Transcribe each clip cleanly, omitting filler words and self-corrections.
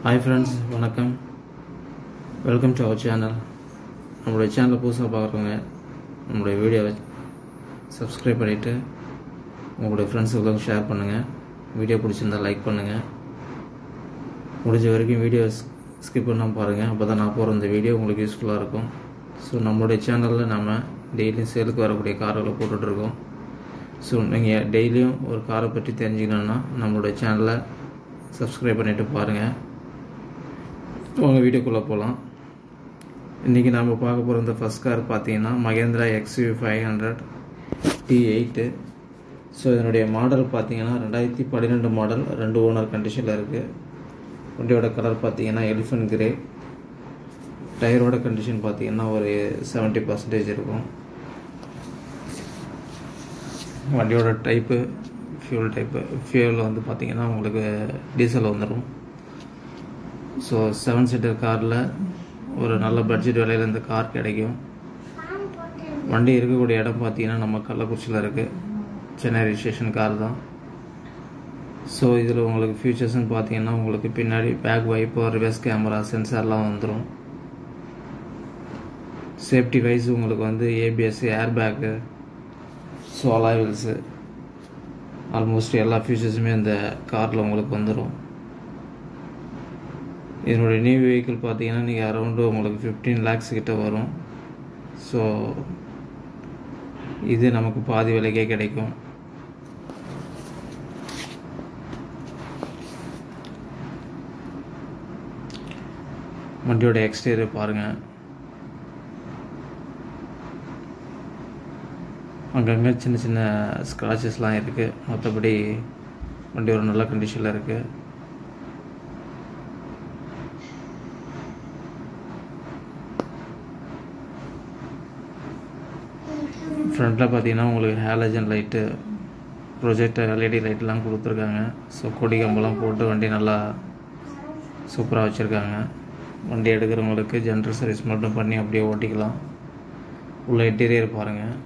Hi friends, வணக்கம். Welcome to our channel. நம்மளுடைய சேனலை புதுசாக பார்க்குறவங்க நம்மளுடைய வீடியோவை சப்ஸ்கிரைப் பண்ணிவிட்டு உங்களுடைய ஃப்ரெண்ட்ஸுகளுக்கு ஷேர் பண்ணுங்கள். வீடியோ பிடிச்சிருந்தால் லைக் பண்ணுங்கள். முடிஞ்ச வரைக்கும் வீடியோ ஸ்கிப் பண்ணாமல் பாருங்கள். அப்போ தான் நான் போகிற இந்த வீடியோ உங்களுக்கு யூஸ்ஃபுல்லாக இருக்கும். ஸோ நம்மளுடைய சேனலில் நம்ம டெய்லியும் சேலுக்கு வரக்கூடிய கார்களை போட்டுட்ருக்கோம். ஸோ நீங்கள் டெய்லியும் ஒரு காரை பற்றி தெரிஞ்சுக்கணுன்னா நம்மளுடைய சேனலை சப்ஸ்கிரைப் பண்ணிவிட்டு பாருங்கள். உங்கள் வீடியோக்குள்ளே போகலாம். இன்றைக்கி நம்ம பார்க்க போகிற இந்த ஃபஸ்ட் கார் பார்த்தீங்கன்னா மகேந்திரா XUV 500 T8. ஸோ இதனுடைய மாடல் பார்த்தீங்கன்னா 2012 மாடல், 2 ஓனர் கண்டிஷனில் இருக்குது. வண்டியோட கலர் பார்த்தீங்கன்னா எலிஃபண்ட் கிரே. டயரோட கண்டிஷன் பார்த்தீங்கன்னா ஒரு 70% இருக்கும். வண்டியோட டைப்பு ஃபியூல் வந்து பார்த்தீங்கன்னா உங்களுக்கு டீசல் வந்துடும். ஸோ 7 சீட்டர் காரில் ஒரு நல்ல பட்ஜெட் விலையில் இந்த கார் கிடைக்கும். வண்டி இருக்கக்கூடிய இடம் பார்த்தீங்கன்னா நம்ம கள்ளக்குறிச்சியில் இருக்குது. சென்னை ரிஜிஸ்ட்ரேஷன் கார் தான். ஸோ இதில் உங்களுக்கு ஃபீச்சர்ஸ்னு பார்த்தீங்கன்னா உங்களுக்கு பின்னாடி பேக் வைப்பர், ரிவர்ஸ் கேமரா, சென்சார்லாம் வந்துடும். சேஃப்டி வைஸ் உங்களுக்கு வந்து ABS, air bag, so alloy wheels, almost எல்லா ஃபீச்சர்ஸுமே இந்த காரில் உங்களுக்கு வந்துடும். இதனுடைய நியூ வெஹிக்கிள் பார்த்தீங்கன்னா நீங்கள் அரௌண்டு உங்களுக்கு 15 lakhs கிட்ட வரும். ஸோ இது நமக்கு பாதி விலைக்கே கிடைக்கும். வண்டியோட எக்ஸ்டீரியர் பாருங்கள். அங்கங்கே சின்ன சின்ன ஸ்க்ராச்சஸ்லாம் இருக்குது. மற்றபடி வண்டி ஒரு நல்ல கண்டிஷனில் இருக்குது. ஃப்ரண்ட்டில் பார்த்தீங்கன்னா உங்களுக்கு ஹேலஜன் லைட்டு, ப்ரொஜெக்டர், LED லைட்லாம் கொடுத்துருக்காங்க. ஸோ கொடி கம்பெல்லாம் போட்டு வண்டி நல்லா சூப்பராக வச்சுருக்காங்க. வண்டி எடுக்கிறவங்களுக்கு ஜென்ரல் சர்வீஸ் மட்டும் பண்ணி அப்படியே ஓட்டிக்கலாம். உள்ள இன்டீரியர் பாருங்கள்.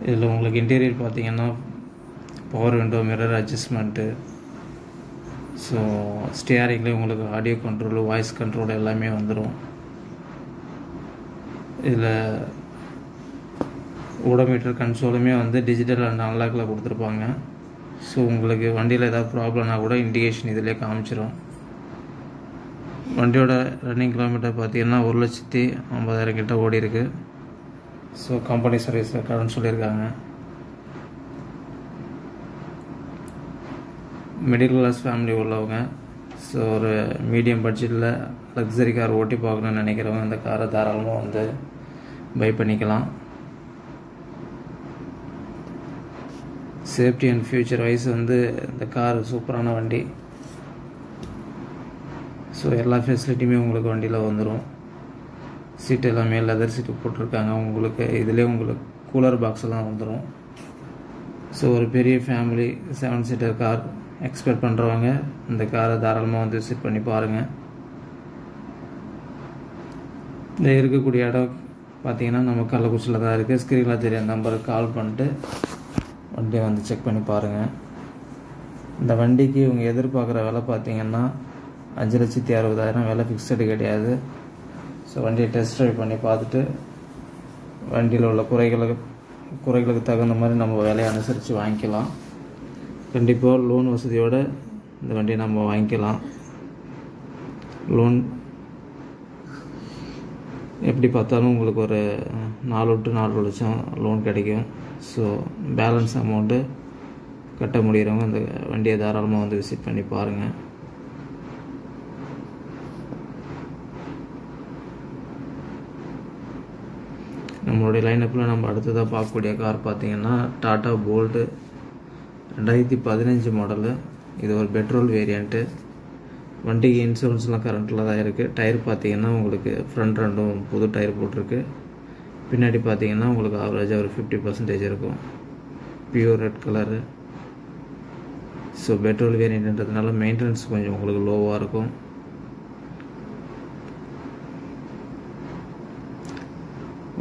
இதில் உங்களுக்கு இன்டீரியர் பார்த்தீங்கன்னா power window, mirror adjustment, so ஸ்டியரிங்லேயும் உங்களுக்கு ஆடியோ கண்ட்ரோலு, வாய்ஸ் கண்ட்ரோல் எல்லாமே வந்துடும். இதில் ஓடோமீட்டர் கன்சோலுமே வந்து டிஜிட்டல் அண்ட் அன்லாக்கில் கொடுத்துருப்பாங்க. ஸோ உங்களுக்கு வண்டியில் ஏதாவது ப்ராப்ளம்னா கூட இண்டிகேஷன் இதிலே காமிச்சிடும். வண்டியோட ரன்னிங் கிலோமீட்டர் பார்த்தீங்கன்னா 1,50,000 கிட்ட ஓடி இருக்குது. ஸோ கம்பெனி சர்வீஸ் ரெக்கார்டுன்னு சொல்லியிருக்காங்க. மிடில் கிளாஸ் ஃபேமிலி உள்ளவங்க, ஸோ ஒரு மீடியம் பட்ஜெட்டில் லக்ஸரி கார் ஓட்டி பார்க்கணுன்னு நினைக்கிறவங்க இந்த காரை தாராளமாக வந்து பை பண்ணிக்கலாம். சேஃப்டி அண்ட் ஃபியூச்சர் வைஸ் வந்து இந்த கார் சூப்பரான வண்டி. ஸோ எல்லா ஃபெசிலிட்டியுமே உங்களுக்கு வண்டியில் வந்துடும். சீட்டு எல்லாமே லெதர் சீட்டு போட்டிருக்காங்க. உங்களுக்கு இதிலே உங்களுக்கு கூலர் பாக்ஸ் எல்லாம் வந்துடும். ஸோ ஒரு பெரிய ஃபேமிலி 7 சீட்டர் கார் எக்ஸ்பெக்ட் பண்ணுறவங்க இந்த காரை தாராளமாக வந்து விசிட் பண்ணி பாருங்கள். இந்த இருக்கக்கூடிய இடம் பார்த்தீங்கன்னா நம்ம கள்ளக்குறிச்சியில் தான் இருக்குது. ஸ்க்ரீனில் தெரிய நம்பருக்கு கால் பண்ணிட்டு வண்டியை வந்து செக் பண்ணி பாருங்கள். இந்த வண்டிக்கு இவங்க எதிர்பார்க்குற விலை பார்த்தீங்கன்னா 5,60,000 விலை ஃபிக்ஸடு கிடையாது. ஸோ வண்டியை டெஸ்ட் ட்ரைவ் பண்ணி பார்த்துட்டு வண்டியில் உள்ள குறைகளுக்கு தகுந்த மாதிரி நம்ம விலையை அனுசரித்து வாங்கிக்கலாம். கண்டிப்பாக லோன் வசதியோடு இந்த வண்டியை நம்ம வாங்கிக்கலாம். லோன் எப்படி பார்த்தாலும் உங்களுக்கு ஒரு 4 to 4 லட்சம் லோன் கிடைக்கும். ஸோ பேலன்ஸ் அமௌண்ட்டு கட்ட முடிகிறவங்க இந்த வண்டியை தாராளமாக வந்து விசிட் பண்ணி பாருங்கள். நம்மளுடைய லைனப்பில் நம்ம அடுத்ததாக பார்க்கக்கூடிய கார் பார்த்திங்கன்னா டாடா போல்ட் 2015 மாடலு. இது ஒரு பெட்ரோல் வேரியண்ட்டு. வண்டிக்கு இன்சூரன்ஸ்லாம் கரண்ட்டில் தான் இருக்குது. டயர் பார்த்தீங்கன்னா உங்களுக்கு ஃப்ரண்ட் ரெண்டும் புது டயர் போட்டிருக்கு. பின்னாடி பார்த்தீங்கன்னா உங்களுக்கு ஆவரேஜாக ஒரு 50% இருக்கும். Pure red colour. So petrol வேரியண்ட்ன்றதுனால மெயின்டெனன்ஸ் கொஞ்சம் உங்களுக்கு லோவாக இருக்கும்.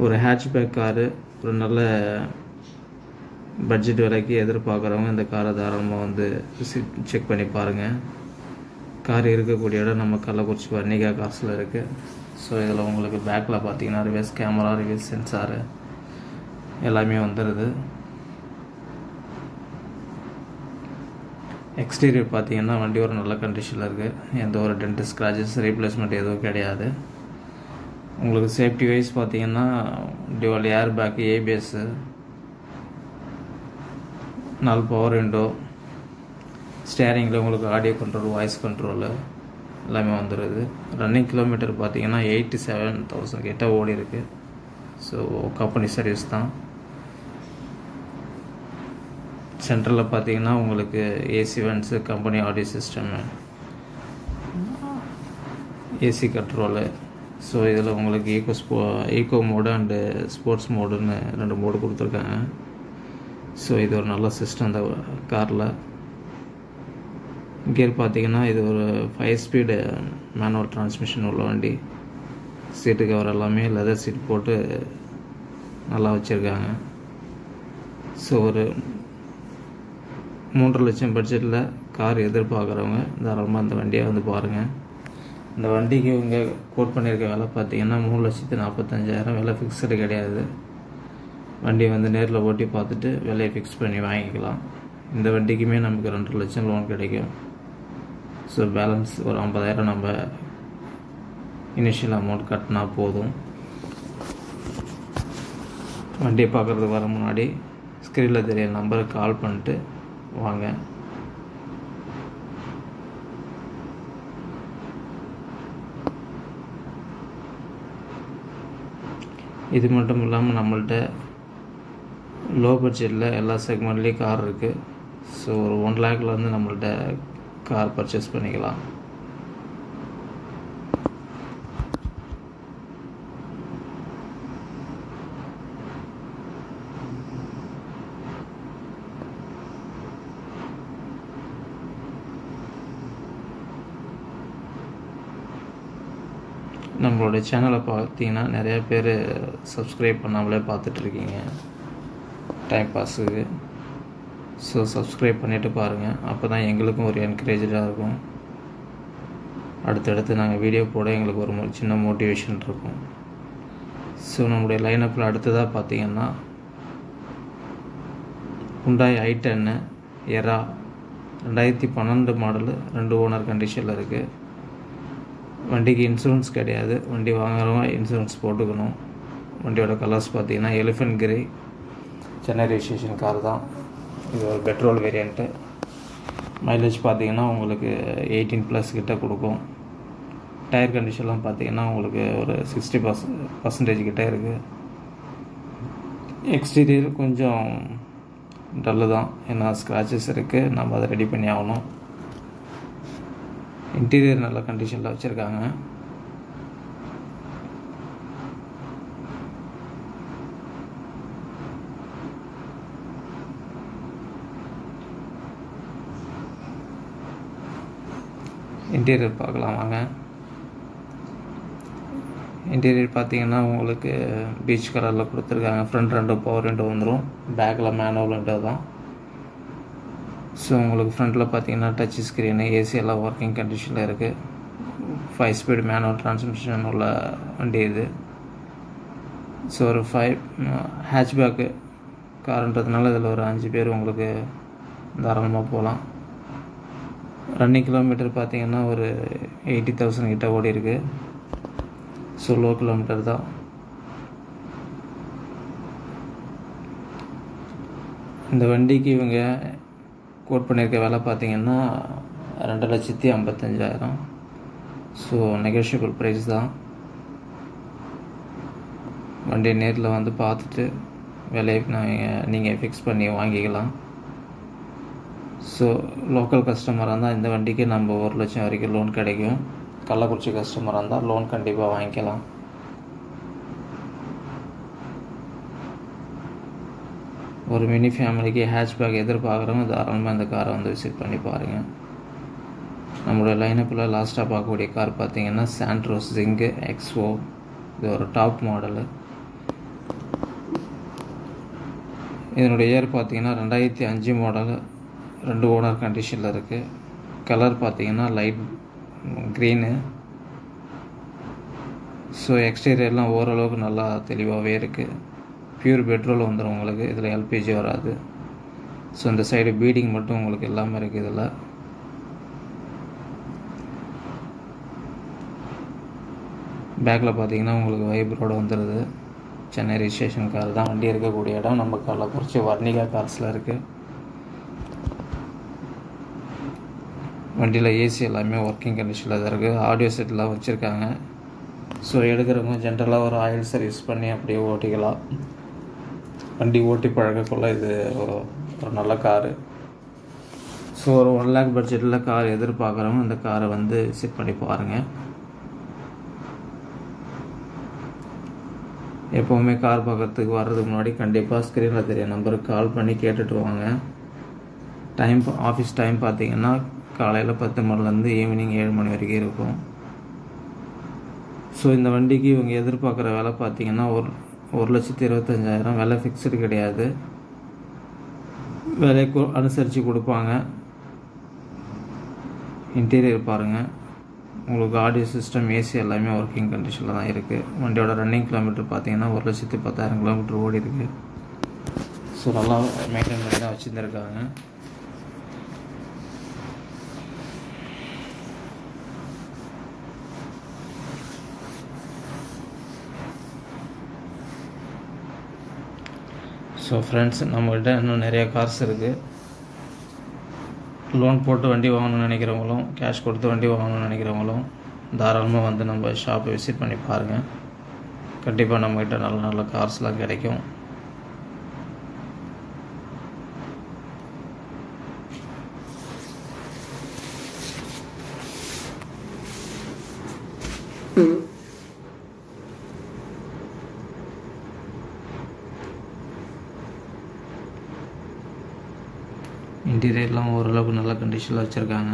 ஒரு ஹேட்ச்பேக் காரு ஒரு நல்ல பட்ஜெட் விலைக்கு எதிர்பார்க்குறவங்க இந்த காரை தாராளமாக வந்து செக் பண்ணி பாருங்கள். கார் இருக்கக்கூடிய இடம் நம்ம கள்ளக்குறிச்சி வர்ணிகா கார்ஸில் இருக்குது. ஸோ இதில் உங்களுக்கு பேக்கில் பார்த்தீங்கன்னா ரிவர்ஸ் கேமரா, ரிவர்ஸ் சென்சாரு எல்லாமே வந்துடுது. எக்ஸ்டீரியர் பார்த்தீங்கன்னா வண்டி ஒரு நல்ல கண்டிஷனில் இருக்குது. எந்த ஒரு டென்ட், ஸ்க்ராச்சஸ், ரீப்ளேஸ்மெண்ட் எதுவும் கிடையாது. உங்களுக்கு சேஃப்டி வைஸ் பார்த்தீங்கன்னா dual air bag, ABS, 4 power window, ஸ்டேரிங்கில் உங்களுக்கு ஆடியோ கண்ட்ரோல், வாய்ஸ் கண்ட்ரோலு எல்லாமே வந்துடுது. ரன்னிங் கிலோமீட்டர் பார்த்தீங்கன்னா 87,000 கிட்ட ஓடி இருக்குது. ஸோ கம்பெனி சர்வீஸ் தான். சென்ட்ரலில் பார்த்தீங்கன்னா உங்களுக்கு AC vents, company audio system, AC control. So இதில் உங்களுக்கு ஈகோ மோடு அண்டு ஸ்போர்ட்ஸ் மோடுன்னு 2 மோடு கொடுத்துருக்காங்க. ஸோ இது ஒரு நல்ல சிஸ்டம் இந்த காரில். கியர் பார்த்தீங்கன்னா இது ஒரு 5 ஸ்பீடு மேனுவல் டிரான்ஸ்மிஷன் உள்ள வண்டி. சீட்டு கவர் எல்லாமே லெதர் சீட் போட்டு நல்லா வச்சுருக்காங்க. ஸோ ஒரு 3 லட்சம் பட்ஜெட்டில் கார் எதிர்பார்க்குறவங்க தாராளமாக இந்த வண்டியை வந்து பாருங்கள். இந்த வண்டிக்கு இவங்க கோட் பண்ணியிருக்க விலை பார்த்தீங்கன்னா 3,45,000. விலை ஃபிக்ஸடு கிடையாது. வண்டி வந்து நேரில் ஓட்டி பார்த்துட்டு விலையை ஃபிக்ஸ் பண்ணி வாங்கிக்கலாம். இந்த வண்டிக்குமே நமக்கு 2 லட்சம் லோன் கிடைக்கும். ஸோ பேலன்ஸ் ஒரு 50,000 நம்ம இனிஷியல் அமௌண்ட் கட்டினா போதும். வண்டியை பார்க்குறதுக்கு வர முன்னாடி ஸ்க்ரீனில் தெரிய நம்பருக்கு கால் பண்ணிட்டு வாங்க. இது மட்டும் இல்லாமல் நம்மள்கிட்ட லோ பட்ஜெட்டில் எல்லா செக்மெண்ட்லேயும் கார் இருக்குது. ஸோ ஒரு 1 லேக்லேருந்து நம்மள்கிட்ட கார் பர்ச்சேஸ் பண்ணிக்கலாம். நம்மளோட சேனலை பார்த்தீங்கன்னா நிறையா பேர் சப்ஸ்கிரைப் பண்ணாமலே பார்த்துட்ருக்கீங்க டைம் பாஸுக்கு. ஸோ சப்ஸ்கிரைப் பண்ணிவிட்டு பாருங்கள். அப்போ தான் எங்களுக்கும் ஒரு என்கரேஜாக இருக்கும். அடுத்தடுத்து நாங்கள் வீடியோ போட எங்களுக்கு ஒரு சின்ன மோட்டிவேஷன் இருக்கும். ஸோ நம்முடைய லைனப்பில் அடுத்ததாக பார்த்தீங்கன்னா Hyundai i10 எரா 2012 மாடலு, 2 ஓனர் கண்டிஷனில் இருக்குது. வண்டிக்கு இன்சூரன்ஸ் கிடையாது. வண்டி வாங்குறவங்க இன்சூரன்ஸ் போட்டுக்கணும். வண்டியோட கலர்ஸ் பார்த்தீங்கன்னா elephant grey, Chennai registration car தான். இது ஒரு பெட்ரோல் வேரியண்ட்டு. மைலேஜ் பார்த்தீங்கன்னா உங்களுக்கு 18+ கிட்ட கொடுக்கும். டயர் கண்டிஷன்லாம் பார்த்தீங்கன்னா உங்களுக்கு ஒரு 60% கிட்ட இருக்குது. எக்ஸ்டீரியர் கொஞ்சம் டல்லு தான், ஏன்னா ஸ்க்ராச்சஸ் இருக்குது, நம்ம அதை ரெடி பண்ணி ஆகணும். இன்டீரியர் நல்ல கண்டிஷனில் வச்சுருக்காங்க. இன்டீரியர் பார்க்கலாம் வாங்க. இன்டீரியர் பார்த்தீங்கன்னா உங்களுக்கு பீச் கலரில் கொடுத்துருக்காங்க. ஃப்ரண்ட் 2 பவர் விண்டோ வந்துடும். பேக்கில் மேனுவல் விண்டோ தான். ஸோ உங்களுக்கு ஃப்ரண்ட்டில் பார்த்தீங்கன்னா டச் ஸ்க்ரீனு, ஏசி எல்லாம் ஒர்க்கிங் கண்டிஷனில் இருக்குது. 5 ஸ்பீடு மேனுவல் டிரான்ஸ்மிஷன் உள்ள வண்டி இது. ஸோ ஒரு 5 ஹேட்ச்பேக்கு காருன்றதுனால இதில் ஒரு 5 பேர் உங்களுக்கு தாராளமாக போகலாம். ரன்னிங் கிலோமீட்டர் பார்த்தீங்கன்னா ஒரு 80,000 கிட்ட ஓடி இருக்குது. ஸோ லோ கிலோமீட்டர் தான். இந்த வண்டிக்கு இவங்க கோட் பண்ணியிருக்க விலை பார்த்தீங்கன்னா 2,55,000. ஸோ நெகோஷியபிள் ப்ரைஸ் தான். வண்டியை நேரில் வந்து பார்த்துட்டு விலையை நீங்கள் ஃபிக்ஸ் பண்ணி வாங்கிக்கலாம். ஸோ லோக்கல் கஸ்டமராக இருந்தால் இந்த வண்டிக்கு நம்ம 1 லட்சம் வரைக்கும் லோன் கிடைக்கும். கள்ளக்குறிச்சி கஸ்டமராக இருந்தால் லோன் கண்டிப்பாக வாங்கிக்கலாம். ஒரு மினி ஃபேமிலிக்கு ஹேட்ச்பேக் எதிர்பார்க்குறவங்க தாராளமாக இந்த காரை வந்து விசிட் பண்ணி பாருங்கள். நம்மளோட லைனப்பில் லாஸ்ட்டாக பார்க்கக்கூடிய கார் பார்த்தீங்கன்னா சாண்ட்ரோஸ் ஜிங்கு எக்ஸ்ஓ. இது ஒரு டாப் மாடலு. இதனுடைய இயர் பார்த்தீங்கன்னா 2005 மாடல், 2 ஓனர் கண்டிஷனில் இருக்குது. கலர் பார்த்தீங்கன்னா லைட் க்ரீனு. ஸோ எக்ஸ்டீரியர்லாம் ஓரளவுக்கு நல்லா தெளிவாகவே இருக்குது. பியூர் பெட்ரோல் வந்துடும் உங்களுக்கு, இதில் எல்பிஜி வராது. ஸோ இந்த சைடு பீடிங் மட்டும் உங்களுக்கு எல்லாமே இருக்குது. இதில் பேக்கில் பார்த்தீங்கன்னா உங்களுக்கு வைப்ரோடு வந்துடுது. சென்னை ரிஜிஸ்ட்ரேஷன் கார் தான். வண்டி இருக்கக்கூடிய இடம் நம்ம கள்ளக்குறிச்சி வர்ணிகா கார்ஸில் இருக்குது. வண்டியில் ஏசி எல்லாமே ஒர்க்கிங் கண்டிஷனில் தான் இருக்குது. ஆடியோ செட்லாம் வச்சுருக்காங்க. ஸோ எடுக்கிறவங்க ஜென்ரலாக ஒரு ஆயில் சர்வீஸ் பண்ணி அப்படியே ஓட்டிக்கலாம். வண்டி ஓட்டி பழகக்குள்ள இது ஒரு நல்ல காரு. ஸோ ஒரு 1 lakh பட்ஜெட்டில் கார் எதிர்பார்க்குறவங்க இந்த காரை வந்து விசிட் பண்ணி பாருங்கள். எப்போவுமே கார் பார்க்குறதுக்கு வர்றதுக்கு முன்னாடி கண்டிப்பாக ஸ்க்ரீனில் தெரிய நம்பருக்கு கால் பண்ணி கேட்டுட்டு வாங்க. ஆஃபீஸ் டைம் பார்த்தீங்கன்னா காலையில் 10 மணிலேருந்து ஈவினிங் 7 மணி வரைக்கும் இருக்கும். ஸோ இந்த வண்டிக்கு இவங்க எதிர்பார்க்குற விலை பார்த்தீங்கன்னா 1,25,000. விலை ஃபிக்ஸ்டு கிடையாது, விலை அனுசரித்து கொடுப்பாங்க. இன்டீரியர் பாருங்கள், உங்களுக்கு ஆடியோ சிஸ்டம், ஏசி எல்லாமே ஒர்க்கிங் கண்டிஷனில் தான் இருக்குது. வண்டியோட ரன்னிங் கிலோமீட்டர் பார்த்தீங்கன்னா 1,10,000 கிலோமீட்டர் ஓடி இருக்குது. ஸோ நல்லா மெயின்டைன் பண்ணி தான் வச்சுருந்துருக்காங்க. ஸோ ஃப்ரெண்ட்ஸ், நம்மகிட்ட இன்னும் நிறைய கார்ஸ் இருக்குது. லோன் போட்டு வண்டி வாங்கணும்னு நினைக்கிறவங்களும், கேஷ் கொடுத்து வண்டி வாங்கணும்னு நினைக்கிறவங்களும் தாராளமாக வந்து நம்ம ஷாப்பை விசிட் பண்ணி பாருங்கள். கண்டிப்பாக நம்மகிட்ட நல்ல நல்ல கார்ஸ்லாம் கிடைக்கும். இன்டீரியர்லாம் ஓரளவுக்கு நல்ல கண்டிஷனில் வச்சுருக்காங்க.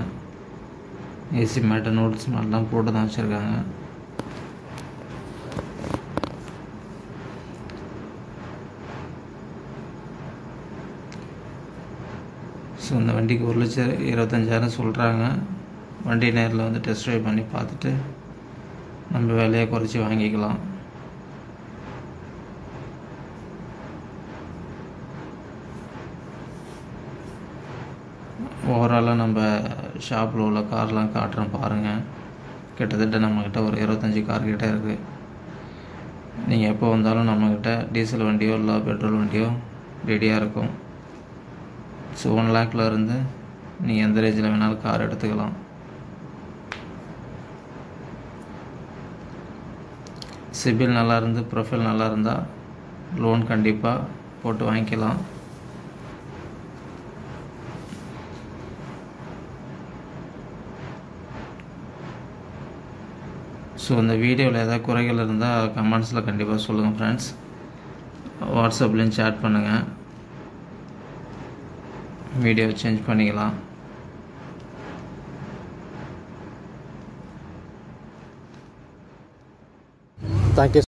ஏசி மேட்டர் நோட்ஸ் மாதிரிலாம் போட்டு தான் வச்சுருக்காங்க. ஸோ இந்த வண்டிக்கு 1,25,000 சொல்கிறாங்க. வண்டி நேரில் வந்து டெஸ்ட் ட்ரைவ் பண்ணி பார்த்துட்டு நம்ம விலையை குறைச்சி வாங்கிக்கலாம். ஓவராலாக நம்ம ஷாப்பில் உள்ள கார்லாம் காட்டுறோம் பாருங்கள். கிட்டத்தட்ட நம்மக்கிட்ட ஒரு 25 கார் கிட்டே இருக்குது. நீங்கள் எப்போ வந்தாலும் நம்மக்கிட்ட டீசல் வண்டியோ இல்லை பெட்ரோல் வண்டியோ ரெடியாக இருக்கும். ஸோ 1 lakhல இருந்து நீங்கள் எந்த ரேஞ்சில் வேணாலும் கார் எடுத்துக்கலாம். சிபில் நல்லா இருந்து, ப்ரொஃபைல் நல்லா இருந்தால் லோன் கண்டிப்பாக போட்டு வாங்கிக்கலாம். ஸோ இந்த வீடியோவில் ஏதாவது குறைகள் இருந்தால் கமெண்ட்ஸில் கண்டிப்பாக சொல்லுங்கள் ஃப்ரெண்ட்ஸ். வாட்ஸ்அப்லேயும் சேட் பண்ணுங்கள், வீடியோ சேஞ்ச் பண்ணிக்கலாம். தேங்க்யூ.